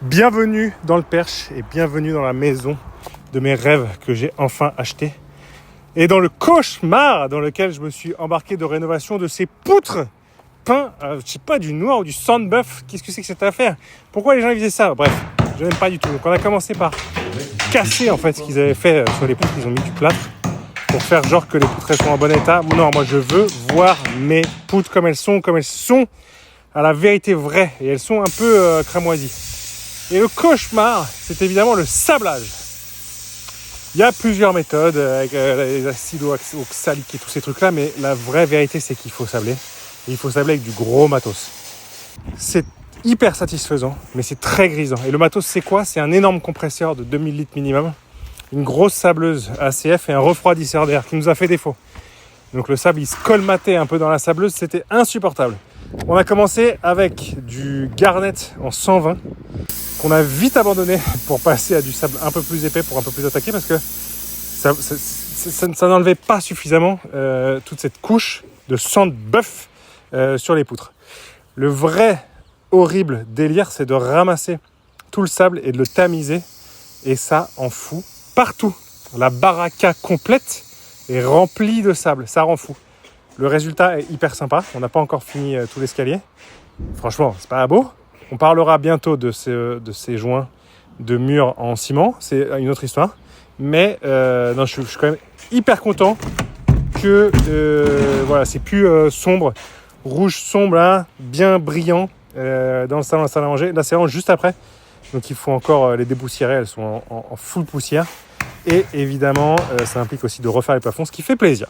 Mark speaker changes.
Speaker 1: Bienvenue dans le Perche et bienvenue dans la maison de mes rêves que j'ai enfin acheté. Et dans le cauchemar dans lequel je me suis embarqué de rénovation de ces poutres peintes, je sais pas, du noir ou du sandbuff. Qu'est-ce que c'est que cette affaire? Pourquoi les gens ils faisaient ça? Bref, je n'aime pas du tout. Donc on a commencé par casser en fait ce qu'ils avaient fait sur les poutres. Ils ont mis du plâtre pour faire genre que les poutres elles sont en bon état. Non, moi je veux voir mes poutres comme elles sont à la vérité vraie. Et elles sont un peu cramoisies. Et le cauchemar, c'est évidemment le sablage. Il y a plusieurs méthodes avec les acides oxaliques et tous ces trucs-là, mais la vraie vérité, c'est qu'il faut sabler. Et il faut sabler avec du gros matos. C'est hyper satisfaisant, mais c'est très grisant. Et le matos, c'est quoi? C'est un énorme compresseur de 2000 litres minimum, une grosse sableuse ACF et un refroidisseur d'air qui nous a fait défaut. Donc le sable, il se colmatait un peu dans la sableuse, c'était insupportable. On a commencé avec du garnet en 120, qu'on a vite abandonné pour passer à du sable un peu plus épais, pour un peu plus attaquer, parce que ça n'enlevait pas suffisamment toute cette couche de sang de bœuf sur les poutres. Le vrai horrible délire, c'est de ramasser tout le sable et de le tamiser, et ça en fout partout. La baraka complète est remplie de sable, ça rend fou. Le résultat est hyper sympa, on n'a pas encore fini tout l'escalier. Franchement, c'est pas beau. On parlera bientôt de ces joints de murs en ciment, c'est une autre histoire. Mais non, je suis quand même hyper content que voilà, c'est plus sombre, rouge sombre là, bien brillant dans le salon à salle à manger. Là, c'est vraiment juste après, donc il faut encore les dépoussiérer, elles sont en full poussière. Et évidemment, ça implique aussi de refaire les plafonds, ce qui fait plaisir.